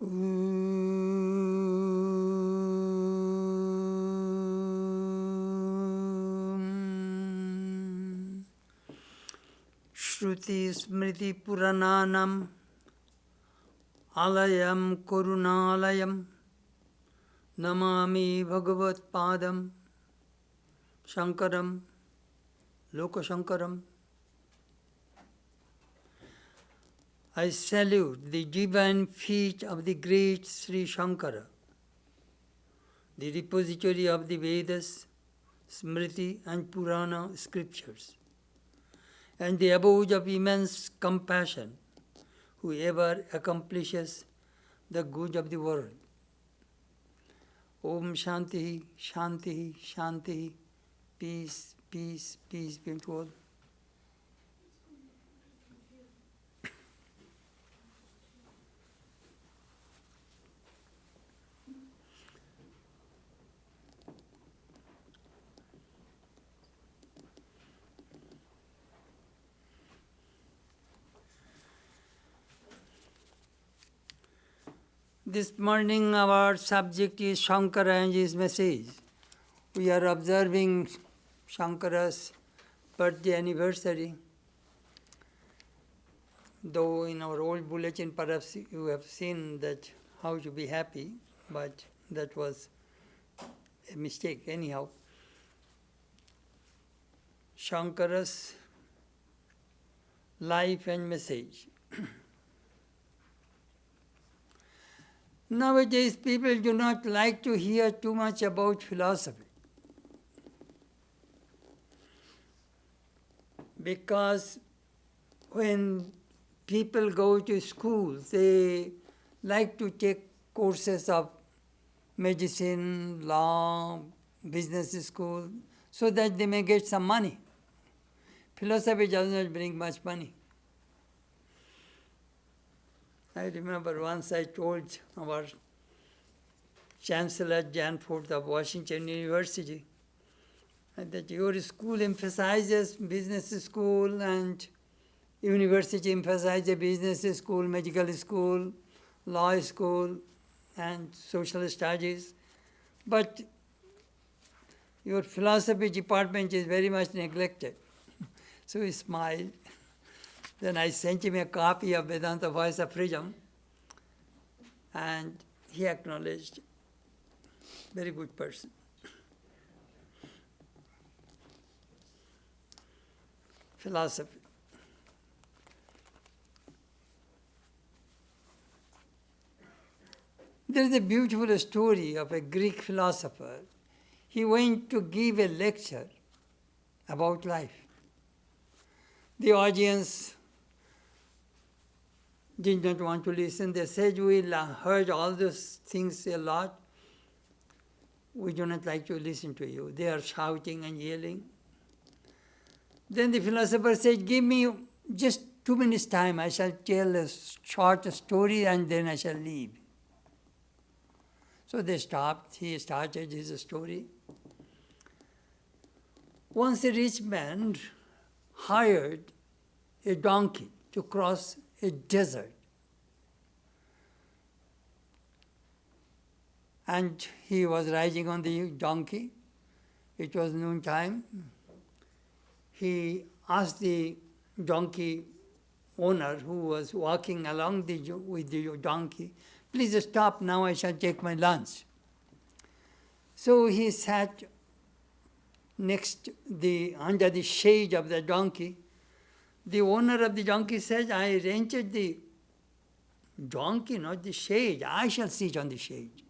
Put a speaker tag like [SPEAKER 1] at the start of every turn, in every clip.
[SPEAKER 1] Shruti Smriti Purananam Alayam Karunalayam Namami Bhagavat Padam Shankaram Lokashankaram. I salute the divine feet of the great Sri Shankara, the repository of the Vedas, Smriti and Purana scriptures, and the abode of immense compassion, whoever accomplishes the good of the world. Om Shanti, Shanti, Shanti, peace, peace, peace be to all. This morning our subject is Shankara and his message. We are observing Shankara's birthday anniversary. Though in our old bulletin perhaps you have seen that how to be happy, but that was a mistake anyhow. Shankara's life and message. Nowadays, people do not like to hear too much about philosophy because when people go to school, they like to take courses of medicine, law, business school, so that they may get some money. Philosophy does not bring much money. I remember once I told our Chancellor Janford of Washington University that your school emphasizes business school and university emphasizes business school, medical school, law school, and social studies. But your philosophy department is very much neglected. So he smiled. Then I sent him a copy of Vedanta Voice of Freedom, and he acknowledged, very good person. Philosophy. There is a beautiful story of a Greek philosopher. He went to give a lecture about life. The audience did not want to listen. They said, we heard all those things a lot. We do not like to listen to you. They are shouting and yelling. Then the philosopher said, give me just 2 minutes time. I shall tell a short story and then I shall leave. So they stopped. He started his story. Once a rich man hired a donkey to cross a desert. And he was riding on the donkey. It was noontime. He asked the donkey owner who was walking along with the donkey, please stop, now I shall take my lunch. So he sat under the shade of the donkey. The owner of the donkey said, I rented the donkey, not the shade. I shall sit on the shade.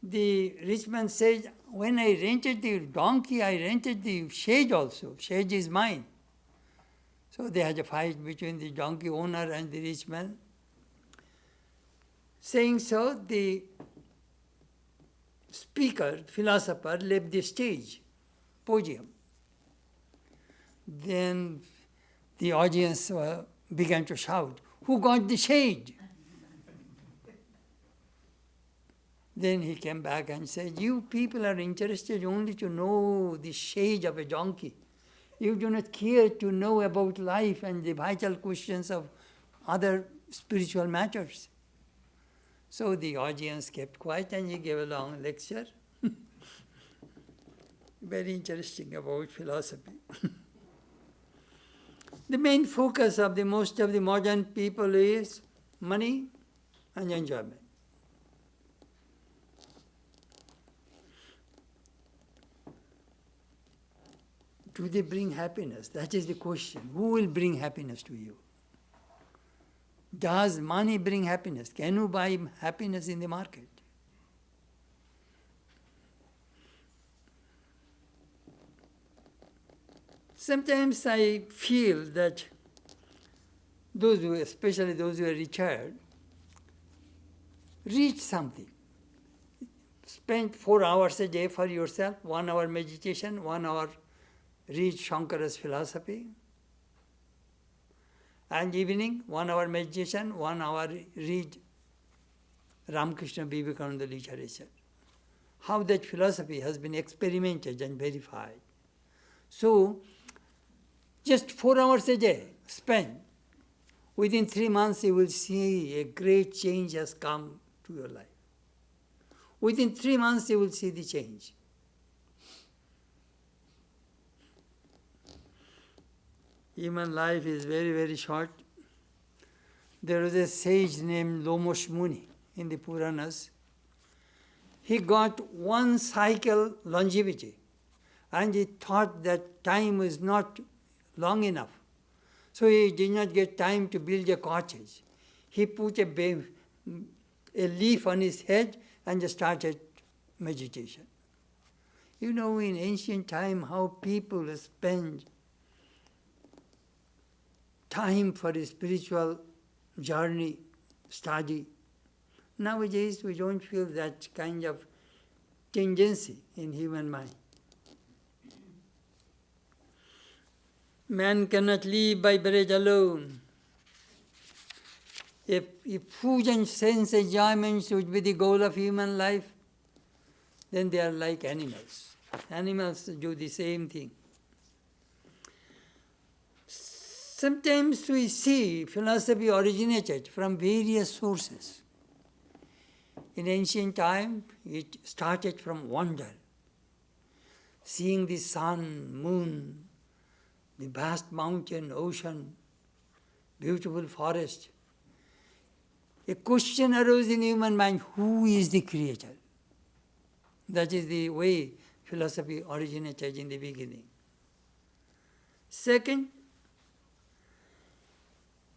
[SPEAKER 1] The rich man said, when I rented the donkey, I rented the shade also. Shade is mine. So they had a fight between the donkey owner and the rich man. Saying so, the speaker, philosopher, left the stage, podium. Then the audience began to shout, who got the shade? Then he came back and said, you people are interested only to know the shade of a donkey. You do not care to know about life and the vital questions of other spiritual matters. So the audience kept quiet and he gave a long lecture. Very interesting about philosophy. The main focus of the most of the modern people is money and enjoyment. Do they bring happiness? That is the question. Who will bring happiness to you? Does money bring happiness? Can you buy happiness in the market? Sometimes I feel that those who, especially those who are retired, read something. Spend 4 hours a day for yourself, 1 hour meditation, 1 hour read Shankara's philosophy. And evening, 1 hour meditation, 1 hour read Ramakrishna Vivekananda literature. How that philosophy has been experimented and verified. So, just 4 hours a day spend. Within 3 months you will see a great change has come to your life. Within 3 months you will see the change. Human life is very, very short. There was a sage named Lomosh Muni in the Puranas. He got 1 cycle longevity and he thought that time was not long enough. So he did not get time to build a cottage. He put a leaf on his head and just started meditation. You know, in ancient time, how people spend time for a spiritual journey, study. Nowadays, we don't feel that kind of tendency in human mind. Man cannot live by bread alone. If food and sense enjoyments would be the goal of human life, then they are like animals. Animals do the same thing. Sometimes we see philosophy originated from various sources. In ancient time, it started from wonder. Seeing the sun, moon, the vast mountain, ocean, beautiful forest. A question arose in human mind, who is the creator? That is the way philosophy originated in the beginning. Second,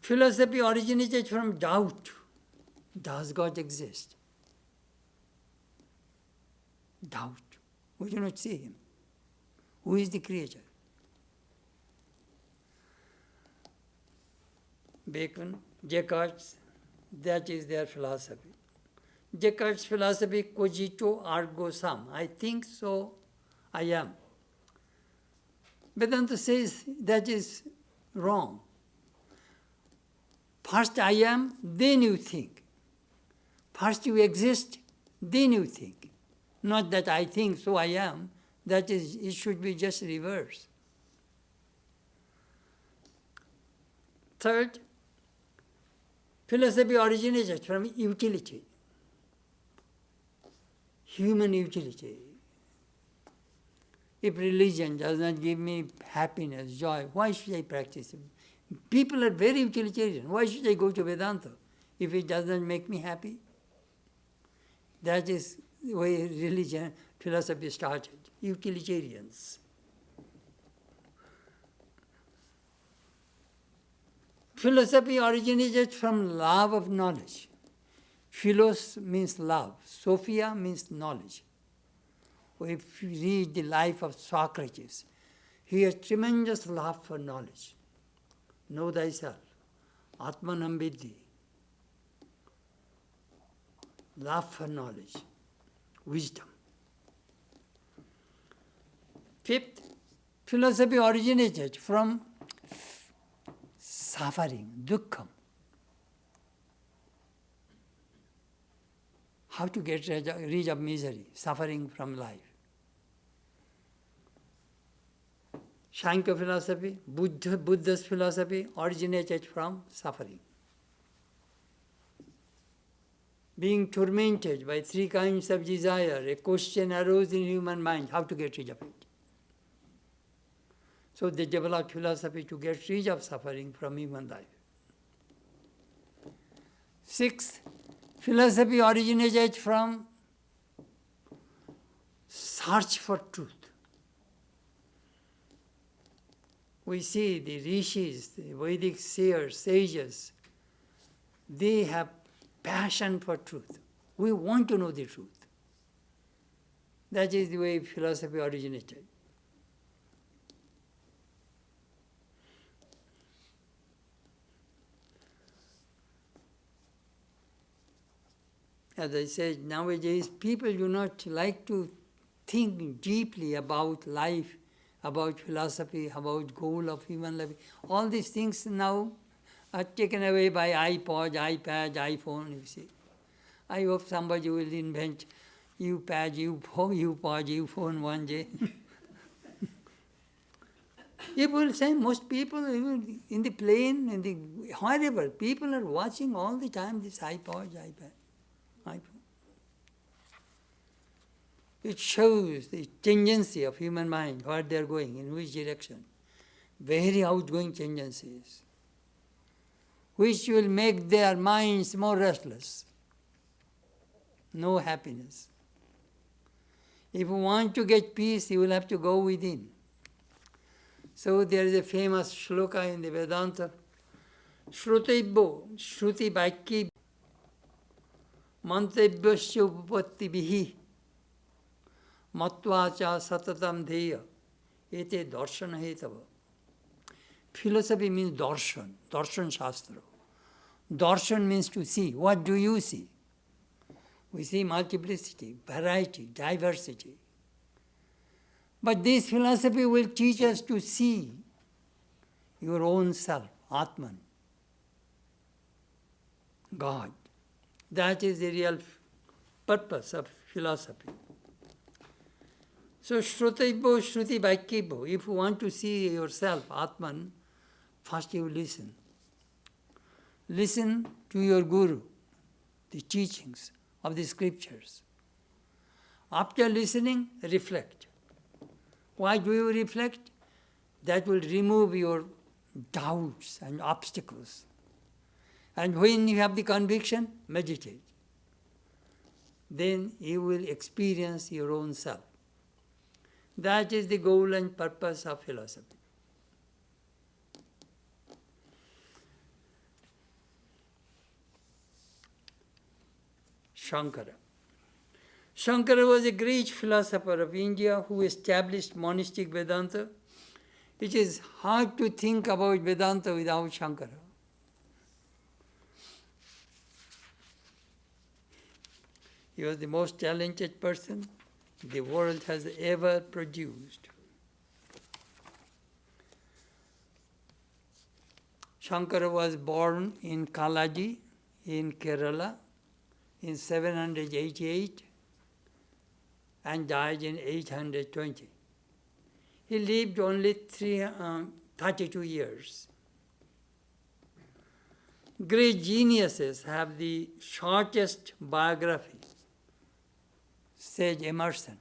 [SPEAKER 1] philosophy originated from doubt. Does God exist? Doubt. We do not see him. Who is the creator? Bacon, Descartes, that is their philosophy. Descartes' philosophy, cogito ergo sum. I think so, I am. Vedanta says that is wrong. First I am, then you think. First you exist, then you think. Not that I think, so I am. That is, it should be just reverse. Third, philosophy originated from utility. Human utility. If religion does not give me happiness, joy, why should I practice it? People are very utilitarian. Why should I go to Vedanta if it doesn't make me happy? That is the way religion, philosophy started. Utilitarians. Philosophy originated from love of knowledge. Philos means love. Sophia means knowledge. If you read the life of Socrates, he has tremendous love for knowledge. Know thyself. Atmanam viddhi. Love for knowledge. Wisdom. Fifth, philosophy originated from suffering, dukkham. How to get rid of misery, suffering from life. Shankara philosophy, Buddha's philosophy originated from suffering. being tormented by three kinds of desire, a question arose in human mind, how to get rid of it. So they developed philosophy to get rid of suffering from human life. Sixth, philosophy originated from search for truth. We see the rishis, the Vedic seers, sages, they have passion for truth. We want to know the truth. That is the way philosophy originated. As I said, nowadays people do not like to think deeply about life, about philosophy, about goal of human life. All these things now are taken away by iPod, iPad, iPhone, you see. I hope somebody will invent UPad, UPod, UPhone one day. People say, most people even in the plane, wherever, people are watching all the time this iPod, iPad, iPhone. It shows the tendency of human mind, where they are going, in which direction. Very outgoing tendencies, which will make their minds more restless. No happiness. If you want to get peace, you will have to go within. So there is a famous shloka in the Vedanta, Shrutibbo, Shruti Bhakki, Mantavyasya Upapattibihi, Matvacha Satatam Dheya, Ete Darshana Hetava. Philosophy means darshan, darshan shastra. Darshan means to see. What do you see? We see multiplicity, variety, diversity. But this philosophy will teach us to see your own self, Atman, God. That is the real purpose of philosophy. So, Shrutibbo, Shruti Bhakibbo, if you want to see yourself, Atman, first you listen. Listen to your Guru, the teachings of the scriptures. After listening, reflect. Why do you reflect? That will remove your doubts and obstacles. And when you have the conviction, meditate. Then you will experience your own self. That is the goal and purpose of philosophy. Shankara. Shankara was a great philosopher of India who established monastic Vedanta. It is hard to think about Vedanta without Shankara. He was the most talented person the world has ever produced. Shankara was born in Kaladi in Kerala in 788 and died in 820. He lived only 32 years. Great geniuses have the shortest biography, said Emerson.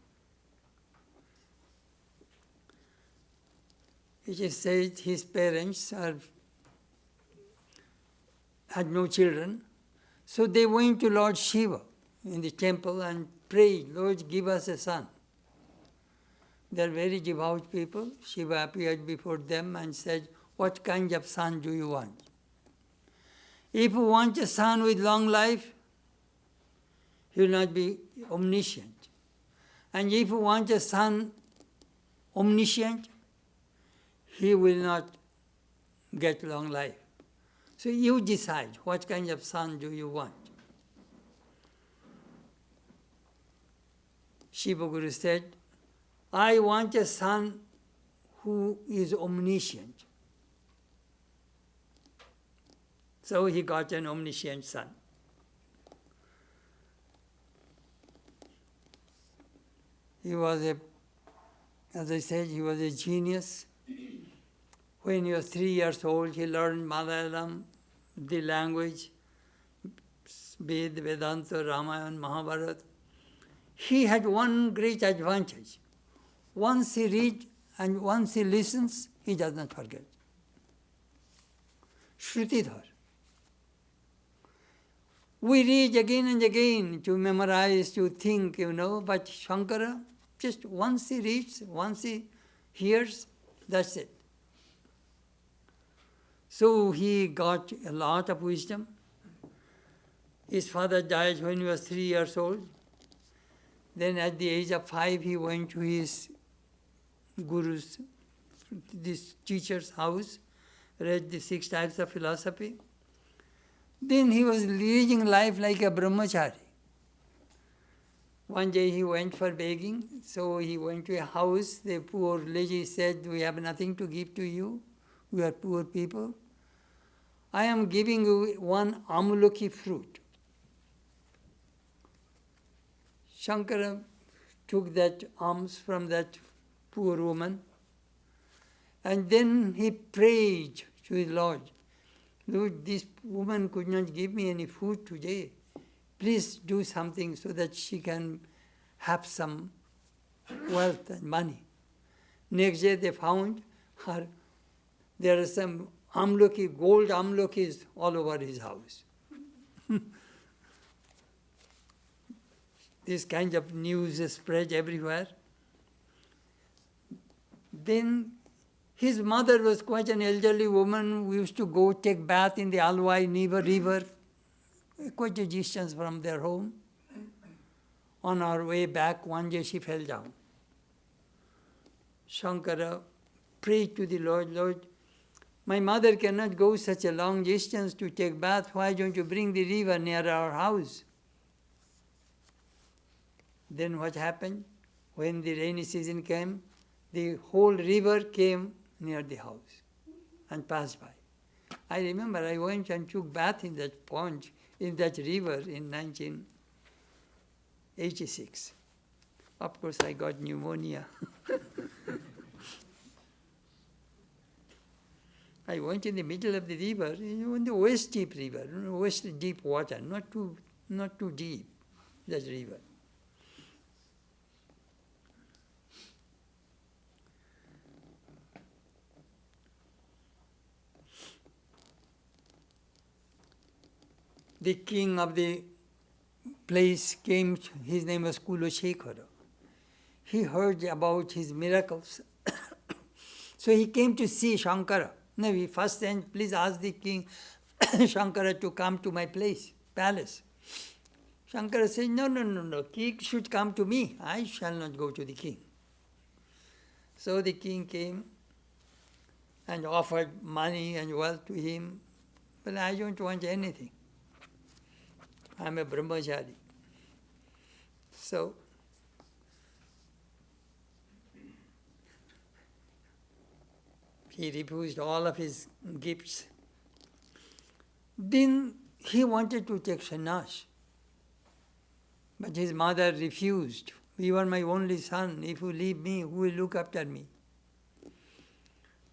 [SPEAKER 1] It is said his parents had no children, so they went to Lord Shiva in the temple and prayed, Lord, give us a son. They are very devout people. Shiva appeared before them and said, what kind of son do you want? If you want a son with long life, he will not be omniscient. And if you want a son omniscient, he will not get long life. So you decide what kind of son do you want. Shiva Guru said, I want a son who is omniscient. So he got an omniscient son. He was as I said, he was a genius. When he was 3 years old, he learned Malayalam, the language, Ved, Vedanta, Ramayana, Mahabharata. He had one great advantage. Once he reads and once he listens, he does not forget. Shrutidhar. We read again and again to memorize, to think, but Shankara, just once he reads, once he hears, that's it. So he got a lot of wisdom. His father died when he was 3 years old. Then at the age of 5, he went to his guru's, this teacher's house, read the 6 types of philosophy. Then he was leading life like a brahmachari. One day he went for begging, so he went to a house. The poor lady said, "We have nothing to give to you. We are poor people. I am giving you one amulaki fruit." Shankara took that alms from that poor woman, and then he prayed to his Lord, "Lord, this woman could not give me any food today. Please do something so that she can have some wealth and money." Next day they found her, there are some amlaki, gold amlakis all over his house. This kind of news is spread everywhere. Then his mother was quite an elderly woman. We used to go take bath in the Alwai river, quite a distance from their home. On our way back, one day she fell down. Shankara prayed to the Lord, "Lord, my mother cannot go such a long distance to take bath. Why don't you bring the river near our house?" Then what happened? When the rainy season came, the whole river came near the house and passed by. I remember I went and took bath in that pond, in that river in 1986. Of course, I got pneumonia. I went in the middle of the river, in the waist deep river, waist deep water, not too deep, that river. The king of the place came, his name was Shankara. He heard about his miracles. So he came to see Shankara. No, he first said, "Please ask the king Shankara to come to my palace." Shankara said, No, king should come to me. I shall not go to the king. So the king came and offered money and wealth to him. But I don't want anything. I'm a brahmachari. So he refused all of his gifts. Then he wanted to take sannyas. But his mother refused. "You are my only son. If you leave me, who will look after me?"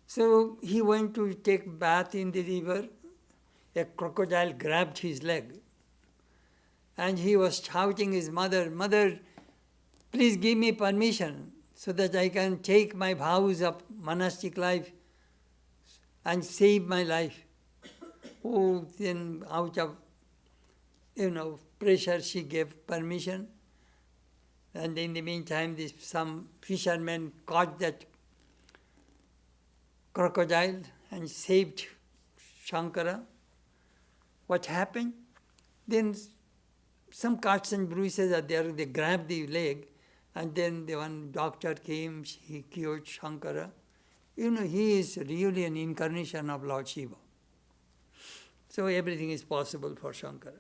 [SPEAKER 1] So he went to take bath in the river. A crocodile grabbed his leg. And he was shouting his mother, "Mother, please give me permission so that I can take my vows of monastic life and save my life." Oh, then out of, pressure, she gave permission. And in the meantime, some fishermen caught that crocodile and saved Shankara. What happened? Then some cuts and bruises are there. They grabbed the leg, and then the one doctor came, he cured Shankara. He is really an incarnation of Lord Shiva. So everything is possible for Shankara.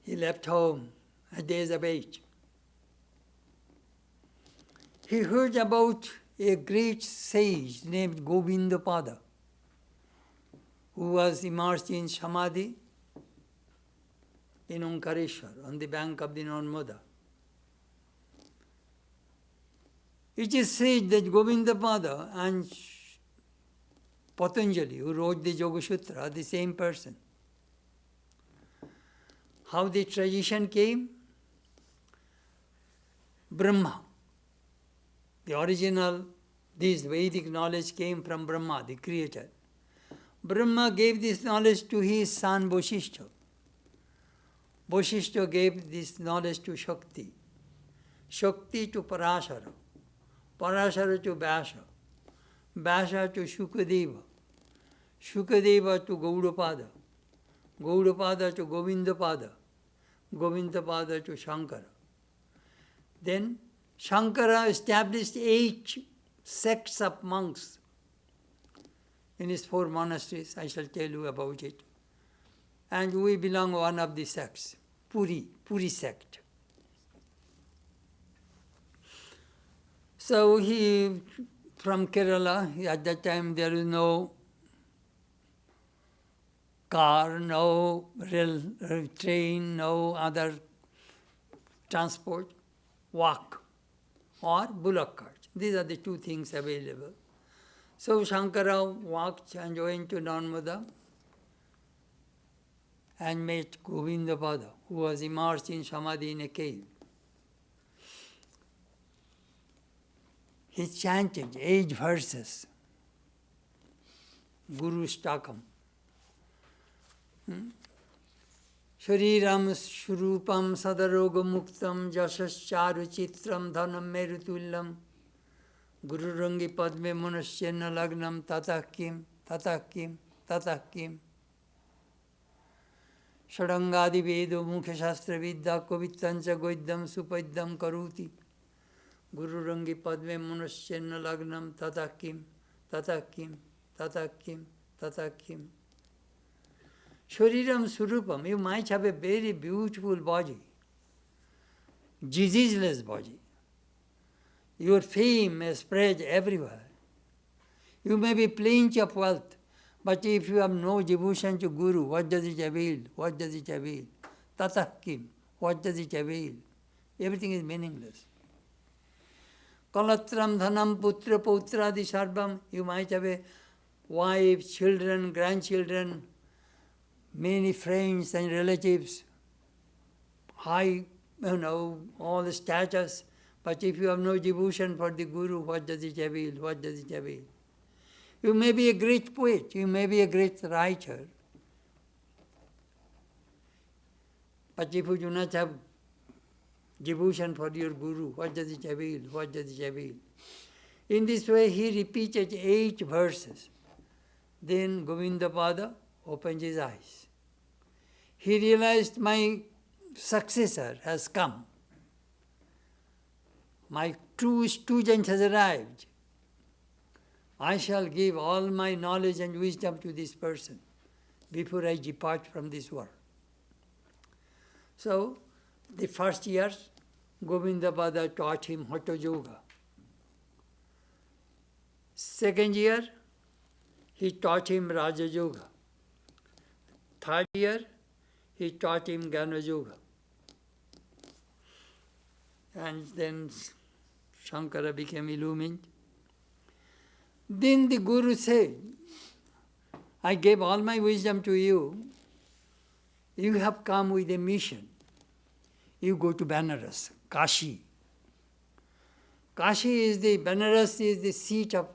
[SPEAKER 1] He left home at the age of 8. He heard about a great sage named Govindapada, who was immersed in Samadhi in Omkareshwar on the bank of the Narmada. It is said that Govindapada and Patanjali, who wrote the Yoga Sutra, the same person. How the tradition came? Brahma. The original, this Vedic knowledge came from Brahma, the creator. Brahma gave this knowledge to his son Vasishtha. Vasishtha gave this knowledge to Shakti. Shakti to Parashara. Parashara to Vyasa. Vyasa to Shukadeva. Shukadeva to Gaudapada. Gaudapada to Govindapada. Govindapada to Shankara. Then Shankara established 8 sects of monks in his 4 monasteries. I shall tell you about it. And we belong one of the sects, Puri sect. So he, from Kerala, at that time there is no car, no rail, train, no other transport, walk or bullock cart. These are the 2 things available. So Shankara walked and went to Narmada and met Govindapada, who was immersed in Samadhi in a cave. He chanted 8 verses, Guru Stakam. Shariram Shurupam Sadaroga Muktam Jasascharu Chitram Dhanam Merutullam Guru Rangi Padme Munasyena Lagnam Tatakim Tatakim Tatakim Shadangadi Vedo Mukha Shastra Vidya Kovitancha Goiddam Supaidam Karuti Guru Rangi Padme Munasyena Lagnam Tatakim Tatakim Tatakim Tatakim. Shariram Surupam, you might have a very beautiful body, diseaseless body. Your fame may spread everywhere. You may be plenty of wealth, but if you have no devotion to Guru, what does it avail? What does it avail? Tatakim, what does it avail? Everything is meaningless. Kalatram dhanam putra putradi sarvam, you might have a wife, children, grandchildren, many friends and relatives, high, all the status, but if you have no devotion for the Guru, what does it avail? What does it avail? You may be a great poet, you may be a great writer, but if you do not have devotion for your Guru, what does it avail? What does it avail? In this way, he repeated 8 verses. Then Govindapada opened his eyes. He realized my successor has come. My true student has arrived. I shall give all my knowledge and wisdom to this person before I depart from this world. So, the first year, Govindapada taught him Hatha Yoga. Second year, he taught him Raja Yoga. Third year, he taught him Jnana Yoga. And then Shankara became illumined. Then the Guru said, I gave all my wisdom to you. You have come with a mission. You go to Benares, Kashi. Benares is the seat of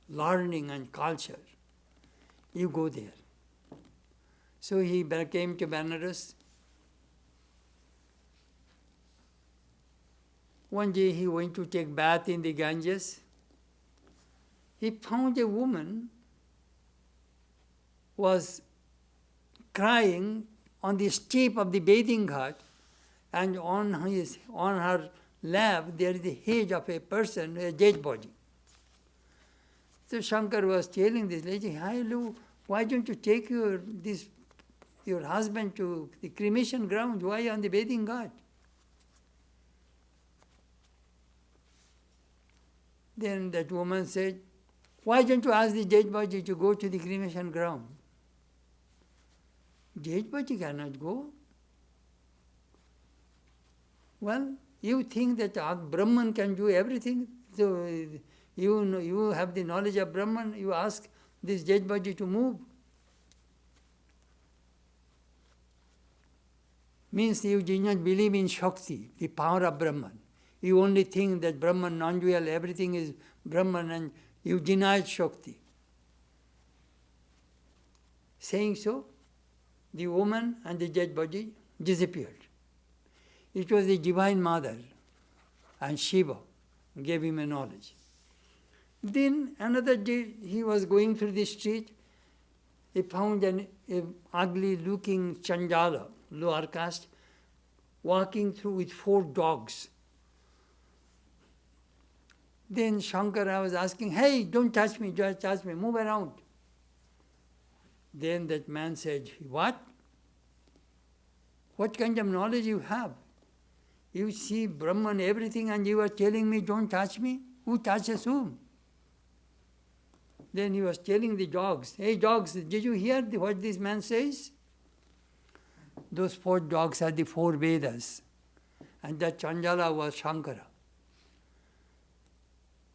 [SPEAKER 1] learning and culture. You go there. So he came to Benares. One day he went to take bath in the Ganges. He found a woman was crying on the step of the bathing ghat, and on her lap there is the head of a person, a dead body. So Shankar was telling this lady, "Hello, why don't you take your husband to the cremation ground? Why on the bathing ghat?" Then that woman said, "Why don't you ask the dead body to go to the cremation ground?" Dead body cannot go. Well, you think that Brahman can do everything? So you have the knowledge of Brahman, you ask this dead body to move. Means you do not believe in Shakti, the power of Brahman. You only think that Brahman, non-dual, everything is Brahman, and you deny Shakti. Saying so, the woman and the dead body disappeared. It was the Divine Mother and Shiva gave him a knowledge. Then another day he was going through the street, he found an ugly looking Chandala, lower caste, walking through with 4 dogs. Then Shankara was asking, hey, don't touch me, move around. Then that man said, what? What kind of knowledge you have? You see Brahman, everything, and you are telling me, don't touch me? Who touches whom? Then he was telling the dogs, hey dogs, did you hear what this man says? Those 4 dogs are the 4 Vedas. And that Chandala was Shankara.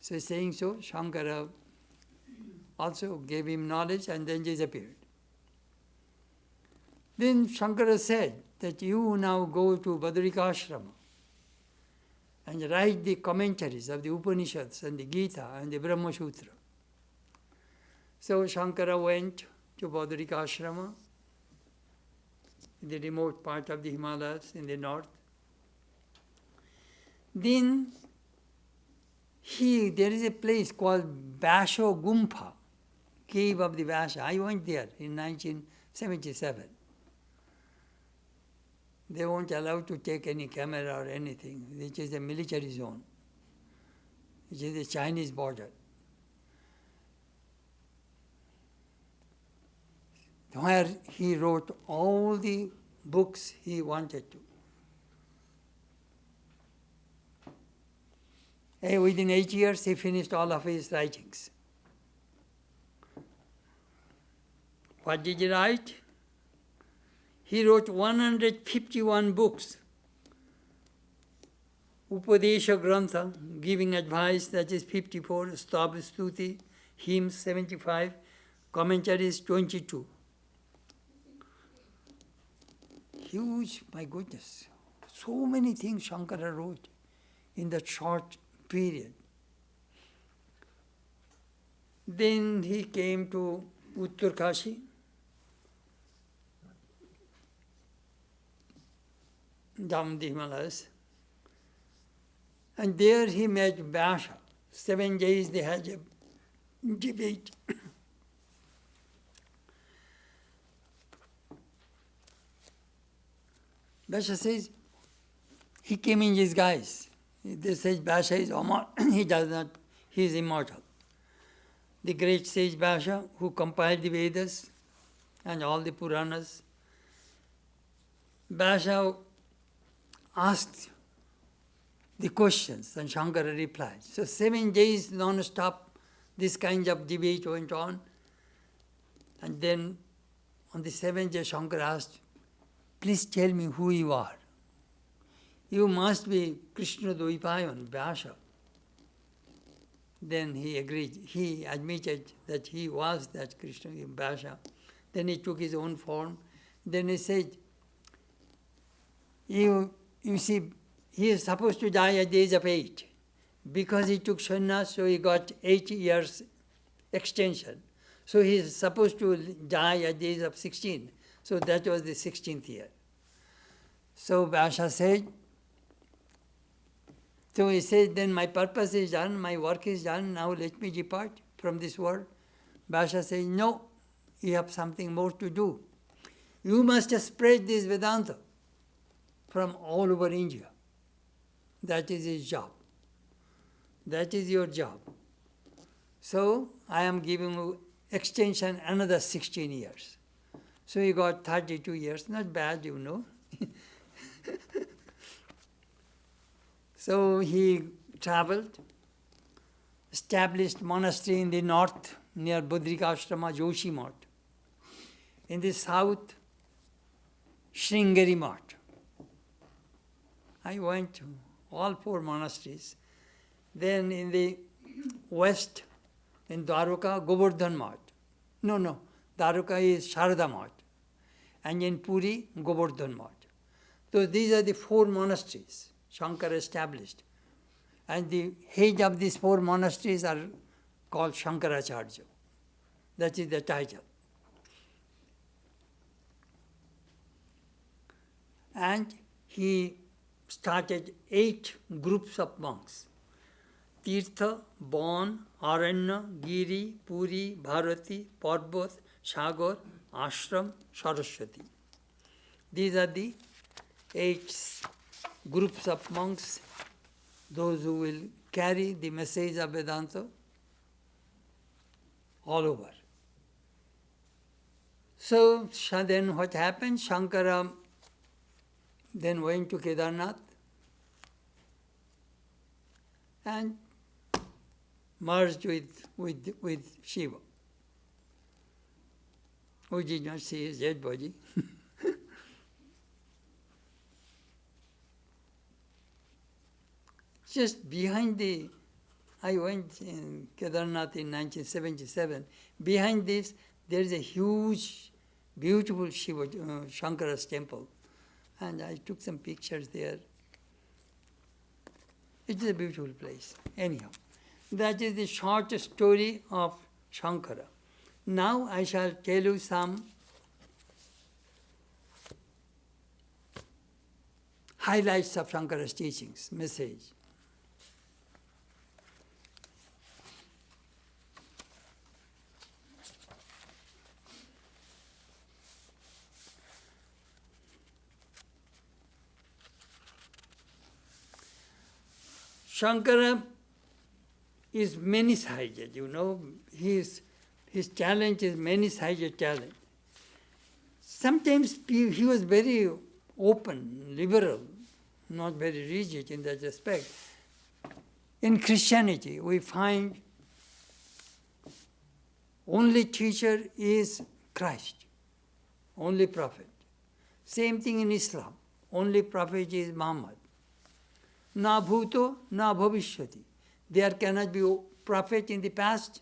[SPEAKER 1] So saying so, Shankara also gave him knowledge and then disappeared. Then Shankara said that you now go to Badrikashrama and write the commentaries of the Upanishads and the Gita and the Brahma Sutra. So Shankara went to Badrikashrama, in the remote part of the Himalayas in the north. Then there is a place called Basho Gumpha, cave of the Basha. I went there in 1977. They won't allow to take any camera or anything, which is a military zone, which is the Chinese border. Where he wrote all the books he wanted to. And within 8 years, he finished all of his writings. What did he write? He wrote 151 books. Upadesha Grantha, giving advice, that is 54, Stabha Stuti, hymns 75, commentaries 22. Huge, my goodness. So many things Shankara wrote in that short period. Then he came to Uttarkashi. Down the Himalayas. And there he met Vyasa. 7 days they had a debate. Vyasa says, he came in disguise. They say Vyasa is Amar. He does not, he is immortal. The great sage Vyasa, who compiled the Vedas and all the Puranas, Vyasa asked the questions and Shankara replied. So 7 days non-stop this kind of debate went on. And then on the 7th day Shankara asked, please tell me who you are. You must be Krishna Dvaipayan, Vyasa. Then he agreed. He admitted that he was that Krishna Vyasa. Then he took his own form. Then he said, you see, he is supposed to die at the age of 8. Because he took sannyas, so he got 8 years extension. So he is supposed to die at the age of 16. So that was the 16th year. So Vyasa said, so he said, then my purpose is done, my work is done, now let me depart from this world. Vyasa said, no, you have something more to do. You must spread this Vedanta from all over India. That is his job. That is your job. So I am giving you extension another 16 years. So he got 32 years, not bad, you know. So he traveled, established monastery in the north near Badrikashrama, Joshi Math. In the south, Sringeri Math. I went to all 4 monasteries. Then in the west, in Dwarka, Govardhan Math. No. Dwarka is Sharada Math. And in Puri, Govardhan Math. So these are the 4 monasteries Shankara established. And the heads of these 4 monasteries are called Shankaracharya. That is the title. And he started 8 groups of monks. Tirtha, Bon, Aranya, Giri, Puri, Bharati, Parvat, Sagar, Ashram, Saraswati. These are the 8 groups of monks, those who will carry the message of Vedanta all over. So then what happened? Shankara then went to Kedarnath and merged with Shiva. We did not see his dead body. Just behind I went in Kedarnath in 1977. Behind this, there is a huge, beautiful Shiva, Shankara's temple. And I took some pictures there. It is a beautiful place. Anyhow, that is the short story of Shankara. Now I shall tell you some highlights of Shankara's teachings, message. Shankara is many-sided, His challenge is many-sided challenge. Sometimes he was very open, liberal, not very rigid in that respect. In Christianity, we find only teacher is Christ, only prophet. Same thing in Islam, only prophet is Muhammad. Na bhuto, na bhavishyati. There cannot be a prophet in the past.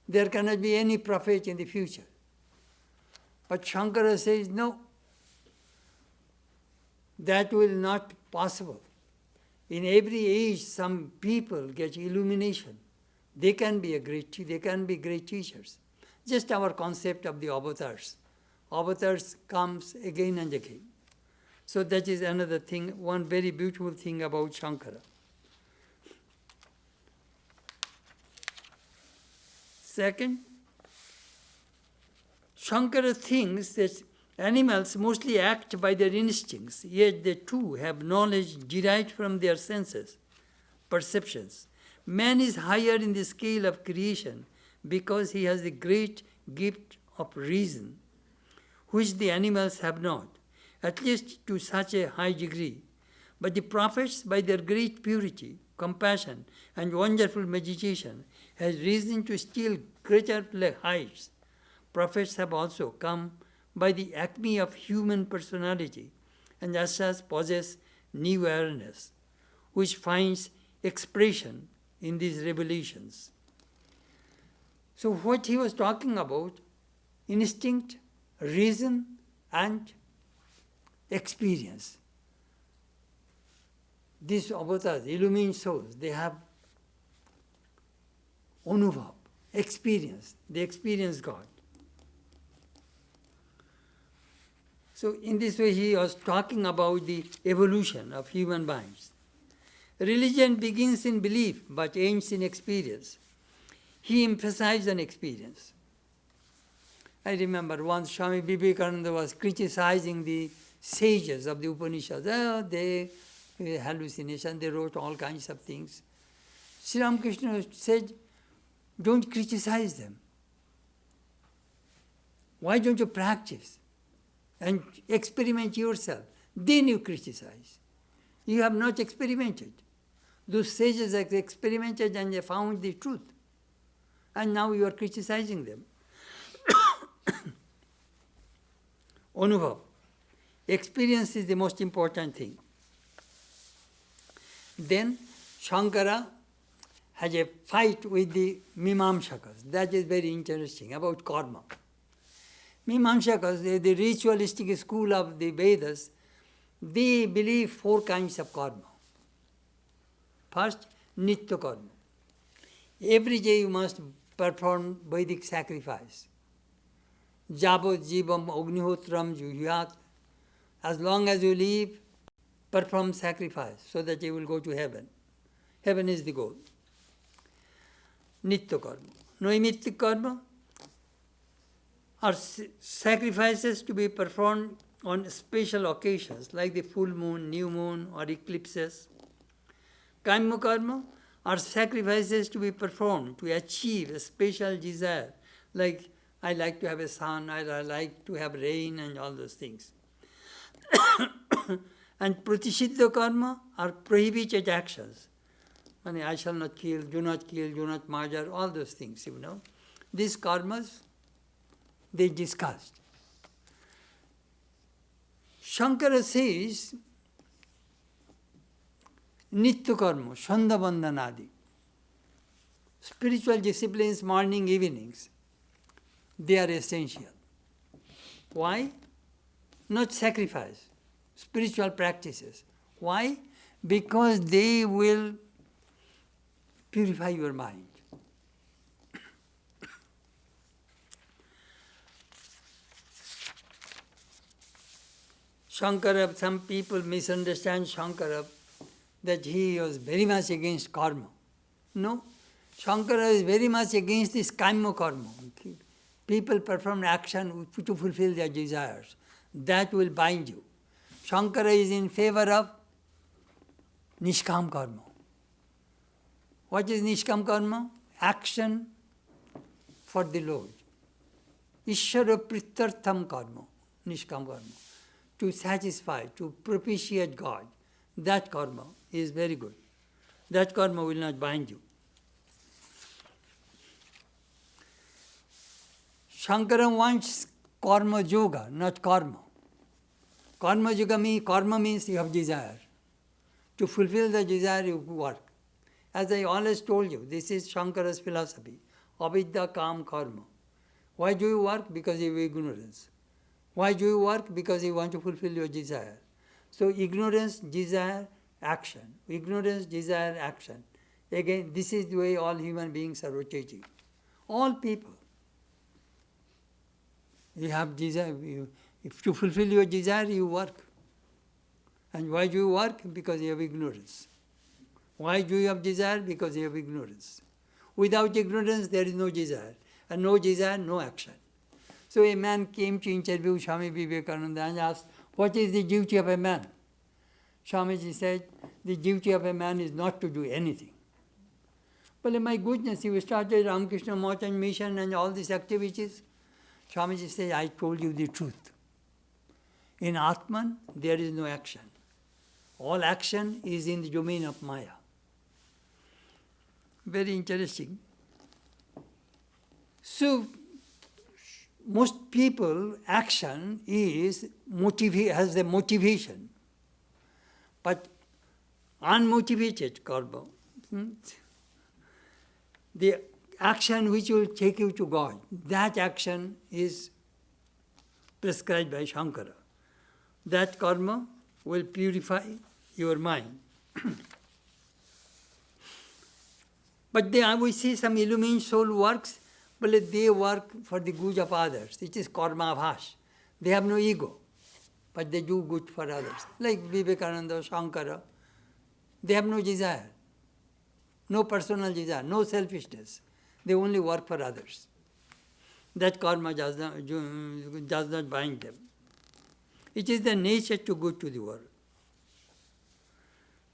[SPEAKER 1] There cannot be any prophet in the future. But Shankara says, no, that will not be possible. In every age, some people get illumination. They can be great teachers. Just our concept of the avatars. Avatars comes again and again. So that is another thing, one very beautiful thing about Shankara. Second, Shankara thinks that animals mostly act by their instincts, yet they too have knowledge derived from their senses, perceptions. Man is higher in the scale of creation because he has the great gift of reason, which the animals have not, at least to such a high degree. But the prophets, by their great purity, compassion, and wonderful meditation, has risen to still greater heights. Prophets have also come by the acme of human personality, and as such possess new awareness, which finds expression in these revelations. So what he was talking about, instinct, reason, and experience. These avatars, illumined souls, they have anubhav, experience. They experience God. So in this way he was talking about the evolution of human minds. Religion begins in belief but ends in experience. He emphasized on experience. I remember once Swami Vivekananda was criticizing the sages of the Upanishads. They hallucination, they wrote all kinds of things. Sri Ramakrishna said, don't criticize them. Why don't you practice and experiment yourself? Then you criticize. You have not experimented. Those sages have experimented and they found the truth. And now you are criticizing them. Anubhav. Experience is the most important thing. Then Shankara has a fight with the Mimamsakas. That is very interesting about karma. Mimamsakas, the ritualistic school of the Vedas, they believe 4 kinds of karma. First, nitya karma. Every day you must perform Vedic sacrifice. Jabot jivam ognihotram juhyat. As long as you live, perform sacrifice so that you will go to heaven. Heaven is the goal. Nitya karma. Naimitya karma are sacrifices to be performed on special occasions like the full moon, new moon or eclipses. Kaimya karma are sacrifices to be performed to achieve a special desire like I like to have a son, I like to have rain and all those things. And pratisiddha karma are prohibited actions. I shall not kill, do not murder, all those things, These karmas, they discussed. Shankara says, nitya karma, shanda vandanadi, spiritual disciplines, morning, evenings, they are essential. Why? Not sacrifice, spiritual practices. Why? Because they will purify your mind. Shankara, some people misunderstand Shankara that he was very much against karma. No, Shankara is very much against this kaimya karma. People perform action to fulfill their desires. That will bind you. Shankara is in favor of nishkam karma. What is nishkam karma? Action for the Lord. Ishvara pritartham karma, nishkam karma. To satisfy, to propitiate God. That karma is very good. That karma will not bind you. Shankara wants karma yoga, not karma. Karma yoga means you have desire. To fulfill the desire, you work. As I always told you, this is Shankara's philosophy. Avidya kam karma. Why do you work? Because you have ignorance. Why do you work? Because you want to fulfill your desire. So ignorance, desire, action. Ignorance, desire, action. Again, this is the way all human beings are rotating. All people. You have desire. If to fulfill your desire, you work. And why do you work? Because you have ignorance. Why do you have desire? Because you have ignorance. Without ignorance, there is no desire. And no desire, no action. So a man came to interview Swami Vivekananda and asked, what is the duty of a man? Swamiji said, the duty of a man is not to do anything. Well, my goodness, you started Ramakrishna Mohan Mission and all these activities. Swamiji said, I told you the truth. In Atman, there is no action. All action is in the domain of Maya. Very interesting. So, most people, action has the motivation. But unmotivated karma, the action which will take you to God, that action is prescribed by Shankara. That karma will purify your mind. But we see some illumined soul works, but they work for the good of others. It is karma bhash. They have no ego, but they do good for others. Like Vivekananda, Shankara, they have no desire, no personal desire, no selfishness. They only work for others. That karma does not bind them. It is the nature to good to the world.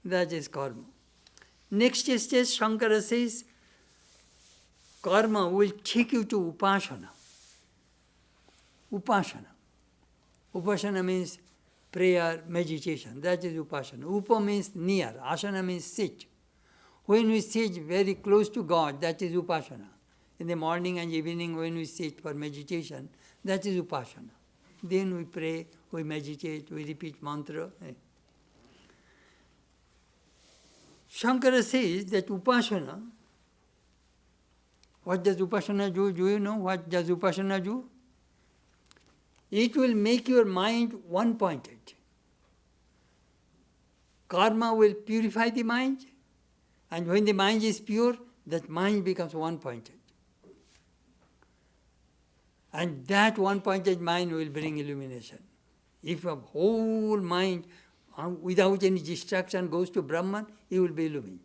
[SPEAKER 1] That is karma. Next stage, Shankara says, karma will take you to upasana. Upasana. Upasana means prayer, meditation. That is upasana. Upa means near. Asana means sit. When we sit very close to God, that is upasana. In the morning and evening when we sit for meditation, that is upasana. Then we pray, we meditate, we repeat mantra. Shankara says that upasana What does Upasana do? Do you know what does Upasana do? It will make your mind one-pointed. Karma will purify the mind, and when the mind is pure, that mind becomes one-pointed. And that one-pointed mind will bring illumination. If a whole mind without any distraction goes to Brahman, he will be illumined.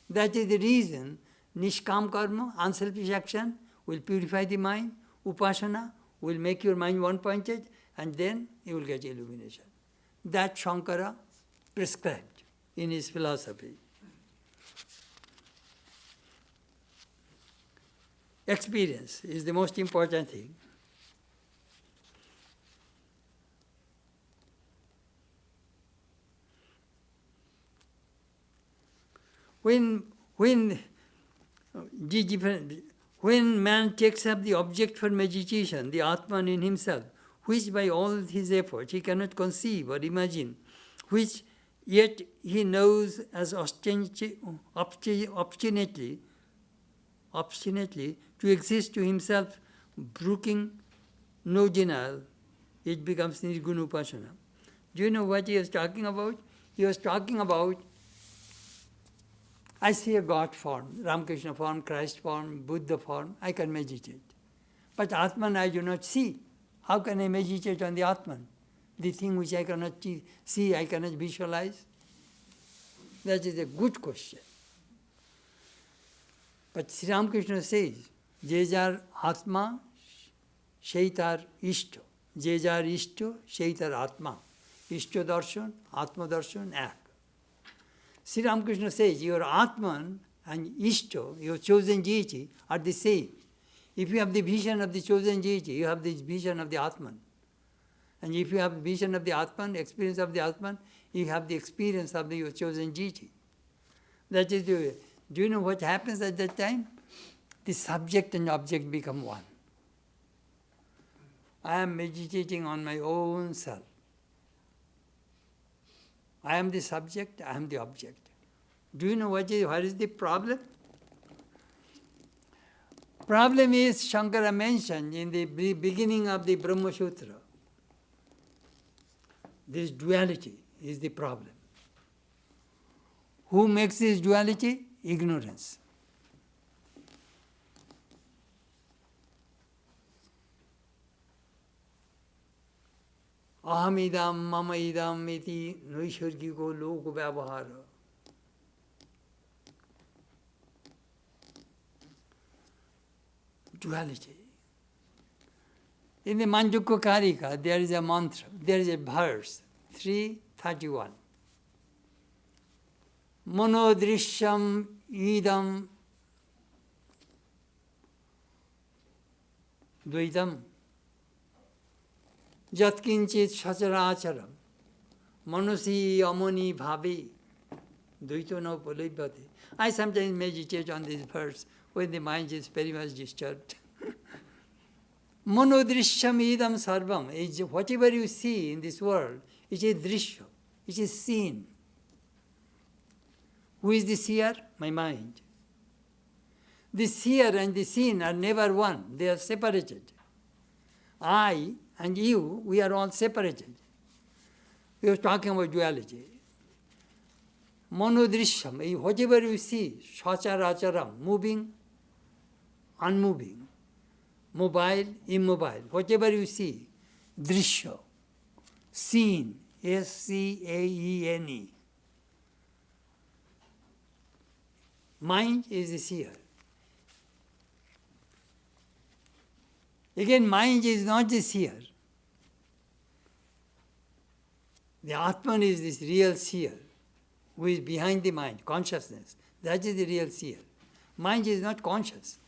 [SPEAKER 1] That is the reason Nishkam karma, unselfish action, will purify the mind. Upasana will make your mind one-pointed, and then you will get illumination. That Shankara prescribed in his philosophy. Experience is the most important thing. When man takes up the object for meditation, the Atman in himself, which by all his effort he cannot conceive or imagine, which yet he knows as obstinately to exist to himself, brooking no denial, it becomes Nirguna Upasana. Do you know what he was talking about? He was talking about, I see a God form, Ramakrishna form, Christ form, Buddha form, I can meditate. But Atman I do not see. How can I meditate on the Atman? The thing which I cannot see, I cannot visualize? That is a good question. But Sri Ramakrishna says, Jejar Atma, Shaitar Ishto. Jejar Ishto, Shaitar Atma. Ishto Darshan, Atma Darshan, Ek. Sri Ramakrishna says, your Atman and Ishto, your chosen deity, are the same. If you have the vision of the chosen deity, you have the vision of the Atman. And if you have the vision of the Atman, experience of the Atman, you have the experience of your chosen deity. That is the way. Do you know what happens at that time? The subject and object become one. I am meditating on my own self. I am the subject, I am the object. Do you know what is the problem? Problem is, Shankara mentioned in the beginning of the Brahma Sutra. This duality is the problem. Who makes this duality? Ignorance. Ahamidam mama idam iti naishargiko lok vyavahara. Duality. In the Manjukya Karika, there is a mantra, there is a verse, 331. Monodrishyam idam dvaitam jatkinchit sacharacharam manasi amani bhavi dvaito no palibhati. I sometimes meditate on this verse when the mind is very much disturbed. Monodrishyam idam sarvam is whatever you see in this world, it is drishya, it is seen. Who is the seer? My mind. The seer and the seen are never one, they are separated. I and you, we are all separated. We are talking about duality. Monodrishyam, whatever you see, sacharacharam, moving, unmoving, mobile, immobile, whatever you see, drishya, seen, S-C-A-E-N-E. Mind is the seer. Again, mind is not the seer. The Atman is this real seer, who is behind the mind, consciousness. That is the real seer. Mind is not conscious.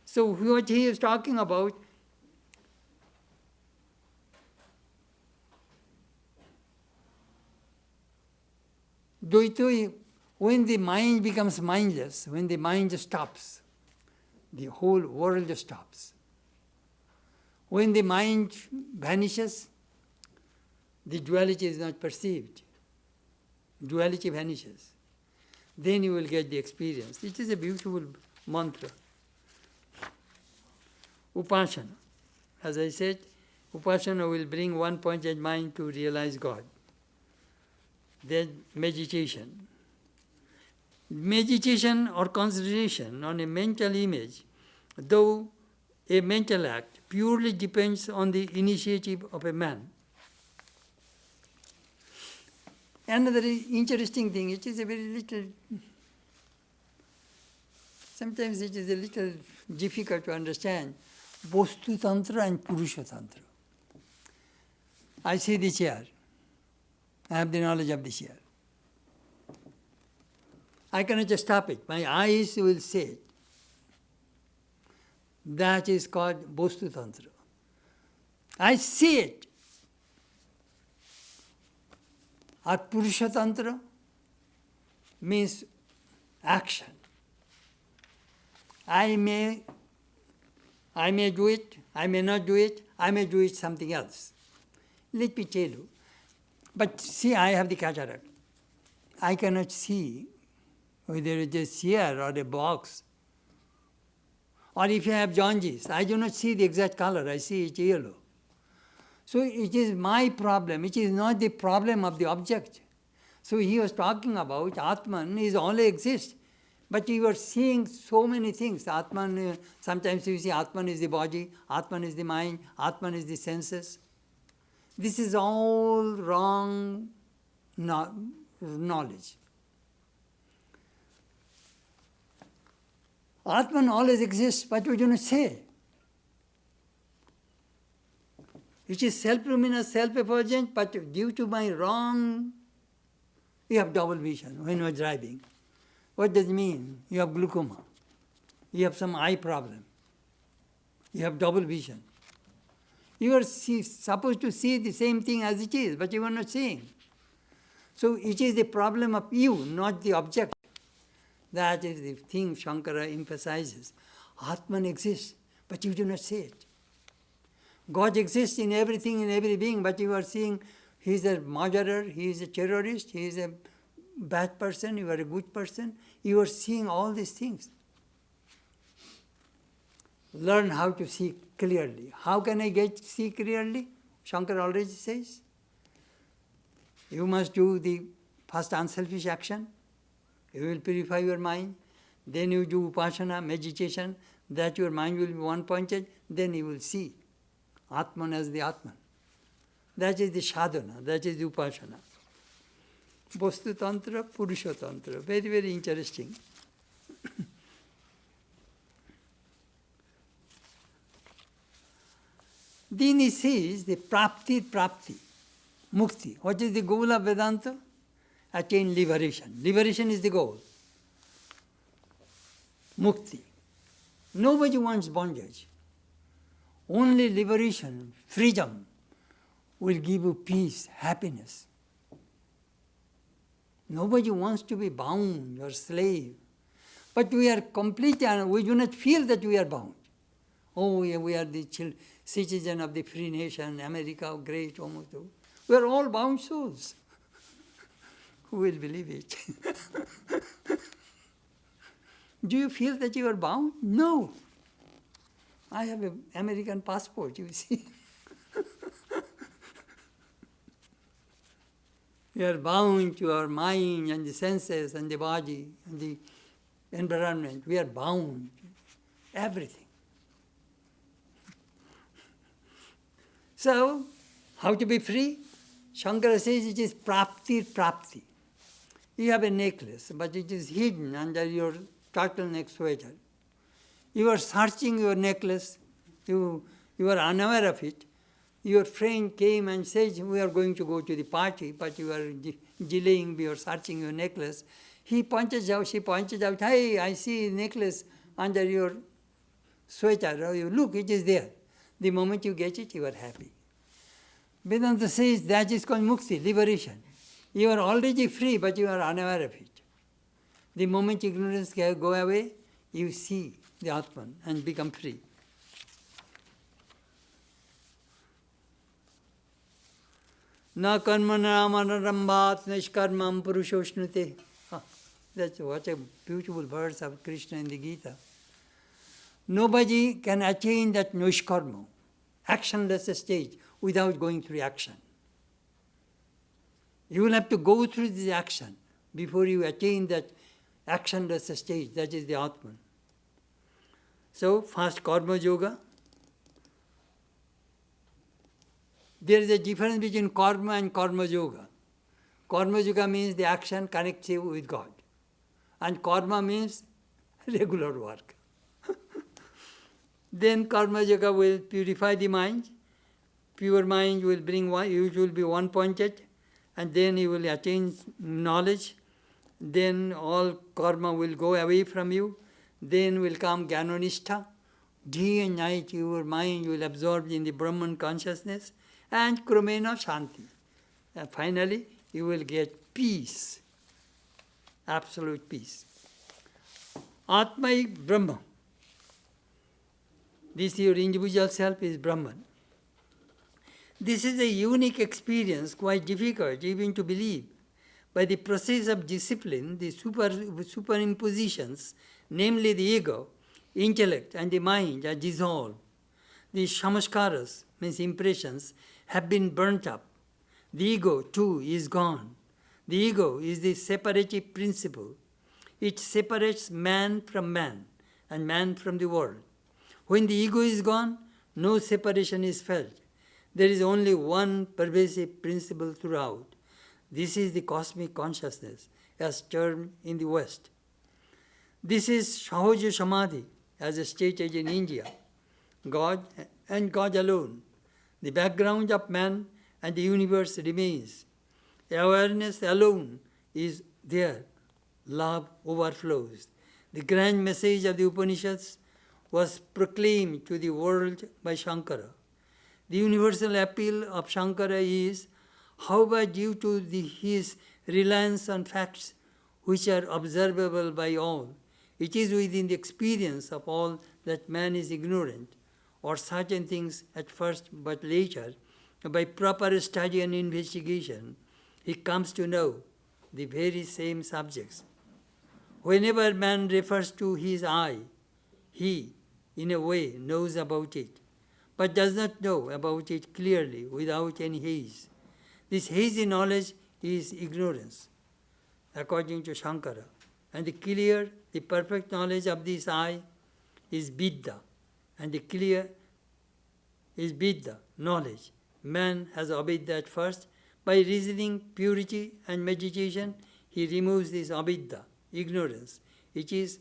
[SPEAKER 1] So what he is talking about, when the mind becomes mindless, when the mind stops, the whole world stops. When the mind vanishes, the duality is not perceived. Duality vanishes. Then you will get the experience. It is a beautiful mantra. Upasana. As I said, Upasana will bring one-pointed mind to realize God. Then meditation. Meditation or concentration on a mental image, though a mental act, purely depends on the initiative of a man. Another interesting thing, it is a very little, sometimes it is a little difficult to understand, Bostu Tantra and Purusha Tantra. I see the chair. I have the knowledge of the chair. I cannot just stop it. My eyes will say it. That is called Bostu Tantra. I see it. Or Purusha Tantra means action. I may do it, I may not do it, I may do it something else. Let me tell you. But see, I have the cataract. I cannot see whether it is a chair or a box. Or if you have jaundice, I do not see the exact color, I see it yellow. So it is my problem, it is not the problem of the object. So he was talking about Atman is only exists. But you are seeing so many things. Atman, sometimes you see Atman is the body, Atman is the mind, Atman is the senses. This is all wrong knowledge. Atman always exists, but we do not say. It is self-luminous, self-effulgent, but due to my wrong, you have double vision when you are driving. What does it mean? You have glaucoma. You have some eye problem. You have double vision. You are supposed to see the same thing as it is, but you are not seeing. So it is the problem of you, not the object. That is the thing Shankara emphasizes. Atman exists, but you do not see it. God exists in everything, in every being, but you are seeing he is a murderer, he is a terrorist, he is a bad person, you are a good person. You are seeing all these things. Learn how to see clearly. How can I see clearly? Shankara already says. You must do the first unselfish action. You will purify your mind. Then you do upasana, meditation, that your mind will be one-pointed. Then you will see Atman as the Atman. That is the sadhana, that is the upasana. Bostu Tantra, Purusha Tantra. Very, very interesting. Then he says the prapti, mukti. What is the goal of Vedanta? Attain liberation. Liberation is the goal. Mukti. Nobody wants bondage. Only liberation, freedom, will give you peace, happiness. Nobody wants to be bound or slave. But we are completely, we do not feel that we are bound. Oh, we are the citizen of the free nation, America, great, almost. We are all bound souls. Who will believe it? Do you feel that you are bound? No. I have an American passport, you see. We are bound to our mind and the senses and the body and the environment. We are bound. Everything. So, how to be free? Shankara says it is prapti. You have a necklace, but it is hidden under your turtleneck sweater. You are searching your necklace. You are unaware of it. Your friend came and says, we are going to go to the party, but you are delaying, you are searching your necklace. She pointed out, hey, I see a necklace under your sweater. Oh, you look, it is there. The moment you get it, you are happy. Vedanta says that is called mukti, liberation. You are already free, but you are unaware of it. The moment ignorance go away, you see the Atman and become free. Na karmana manarambat nishkarmam purushošnute. That's what a beautiful verse of Krishna in the Gita. Nobody can attain that noishkarma, actionless stage, without going through action. You will have to go through the action before you attain that actionless stage, that is the Atman. So, first karma yoga. There is a difference between karma and karma yoga. Karma yoga means the action connects you with God. And karma means regular work. Then karma yoga will purify the mind. Pure mind will bring one, you will be one-pointed, and then you will attain knowledge. Then all karma will go away from you. Then will come Jnananistha. Day and night your mind will absorb in the Brahman consciousness, and Kramena Shanti. And finally, you will get peace, absolute peace. Atma is Brahma. This your individual self is Brahman. This is a unique experience, quite difficult even to believe. By the process of discipline, the superimpositions, namely the ego, intellect, and the mind are dissolved. The samskaras, means impressions, have been burnt up. The ego, too, is gone. The ego is the separative principle. It separates man from man and man from the world. When the ego is gone, no separation is felt. There is only one pervasive principle throughout. This is the cosmic consciousness, as termed in the West. This is Sahaja Samadhi, as stated in India. God and God alone. The background of man and the universe remains. Awareness alone is there. Love overflows. The grand message of the Upanishads was proclaimed to the world by Shankara. The universal appeal of Shankara is, however, due to his reliance on facts which are observable by all, it is within the experience of all that man is ignorant, or certain things at first, but later, by proper study and investigation, he comes to know the very same subjects. Whenever man refers to his I, he, in a way, knows about it, but does not know about it clearly without any haze. This hazy knowledge is ignorance, according to Shankara. And the clear, the perfect knowledge of this I is Vidya. And the clear is Vidya, knowledge. Man has avidya at first. By reasoning, purity, and meditation, he removes this avidya, ignorance. It is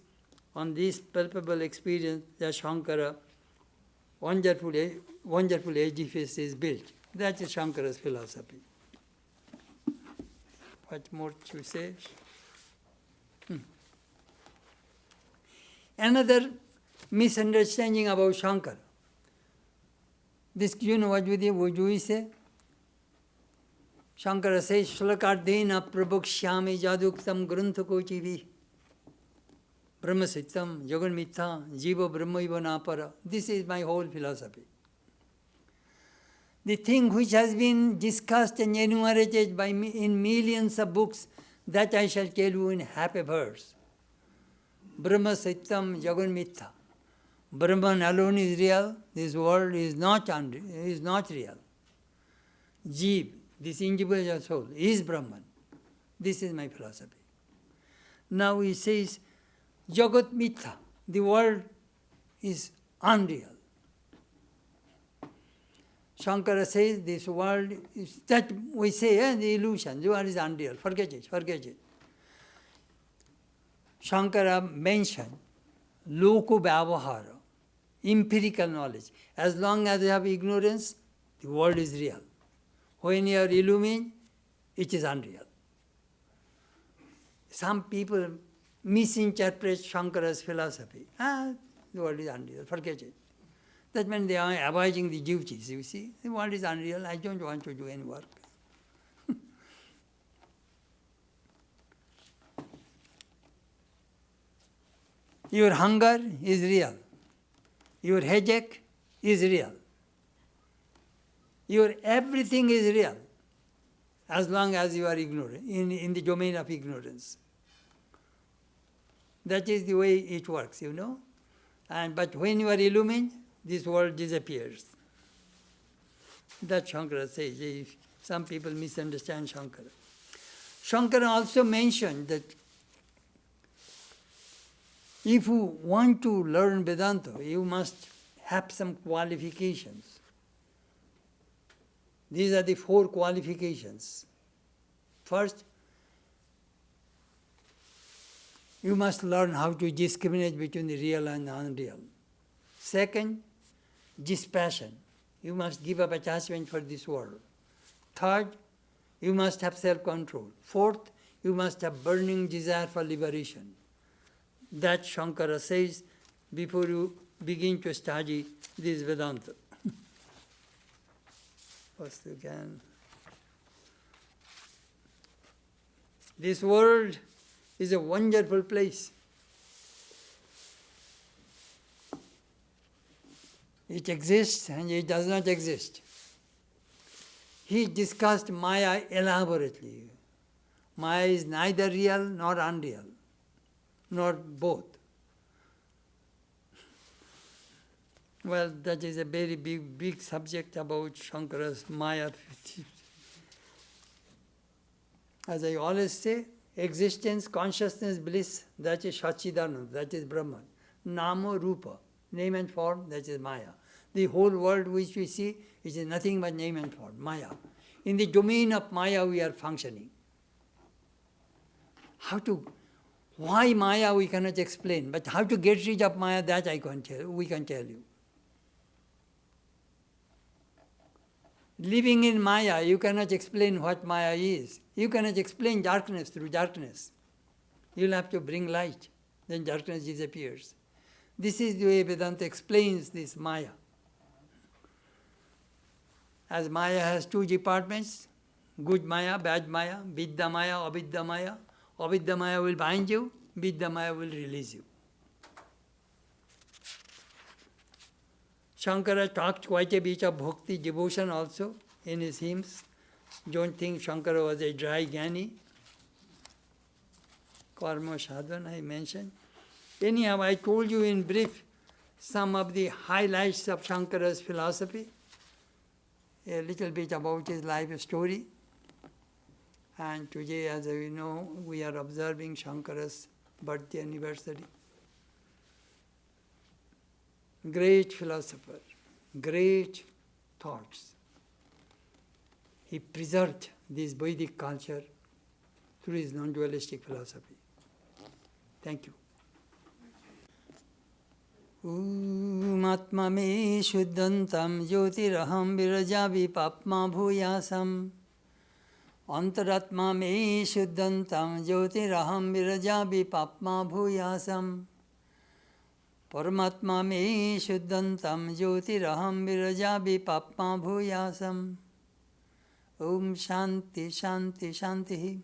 [SPEAKER 1] on this palpable experience that Shankara wonderful edifice is built. That is Shankara's philosophy. What more to say? Another misunderstanding about Shankara. This, you know what do we say? Shankara says, Shlakardena prabhakshyami jaduktam granthakochivi brahmasitam jagan mitha jiva brahmaiva napara. This is my whole philosophy. The thing which has been discussed and enumerated in millions of books, that I shall tell you in half a verse. Brahma Satyam Jagan Mitha. Brahman alone is real. This world is not real. Jeev, this individual soul, is Brahman. This is my philosophy. Now he says, Jagat Mitha. The world is unreal. Shankara says this world is, that we say, the illusion, the world is unreal. Forget it. Shankara mentioned loko vyavahara, empirical knowledge. As long as you have ignorance, the world is real. When you are illumined, it is unreal. Some people misinterpret Shankara's philosophy. The world is unreal, forget it. That means they are avoiding the duties, you see. The world is unreal, I don't want to do any work. Your hunger is real. Your headache is real. Your everything is real, as long as you are ignorant, in the domain of ignorance. That is the way it works, you know. But when you are illumined, this world disappears. That Shankara says. Some people misunderstand Shankara. Shankara also mentioned that if you want to learn Vedanta, you must have some qualifications. These are the 4 qualifications. First, you must learn how to discriminate between the real and unreal. Second, dispassion. You must give up attachment for this world. Third, you must have self-control. Fourth, you must have burning desire for liberation. That Shankara says before you begin to study this Vedanta. First you can. This world is a wonderful place. It exists and it does not exist. He discussed Maya elaborately. Maya is neither real nor unreal, nor both. Well, that is a very big subject about Shankara's Maya. As I always say, existence, consciousness, bliss, that is Satchidananda, that is Brahman. Nama, Rupa, name and form, that is Maya. The whole world which we see is nothing but name and form, Maya. In the domain of Maya we are functioning. Why Maya we cannot explain, but how to get rid of Maya, that we can tell you. Living in Maya, you cannot explain what Maya is. You cannot explain darkness through darkness. You'll have to bring light, then darkness disappears. This is the way Vedanta explains this Maya. As Maya has 2 departments, good Maya, bad Maya, Vidya Maya, Avidya Maya. Avidya Maya will bind you, Vidya Maya will release you. Shankara talked quite a bit of bhakti, devotion also in his hymns. Don't think Shankara was a dry Jnani. Karma sadhana I mentioned. Anyhow, I told you in brief some of the highlights of Shankara's philosophy, a little bit about his life story. And today, as you know, we are observing Shankara's birthday anniversary. Great philosopher, great thoughts. He preserved this Vedic culture through his non-dualistic philosophy. Thank you. Atma me shuddhantam jyotiraham virajavi papma bhuyasam. Antaratma me shuddhantam jyotiraham virajavi papma bhuyasam. Paramatma me shuddhantam jyotiraham virajavi papma bhuyasam. Om Shanti Shanti Shanti.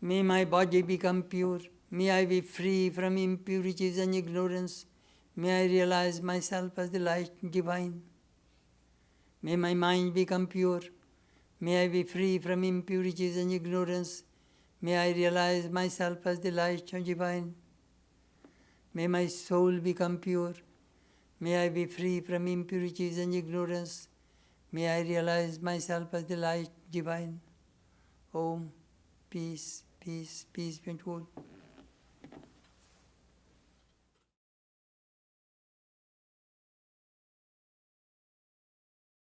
[SPEAKER 1] May my body become pure. May I be free from impurities and ignorance. May I realize myself as the light divine. May my mind become pure. May I be free from impurities and ignorance. May I realize myself as the light divine. May my soul become pure. May I be free from impurities and ignorance. May I realize myself as the light divine. Om, peace, peace, peace be with all.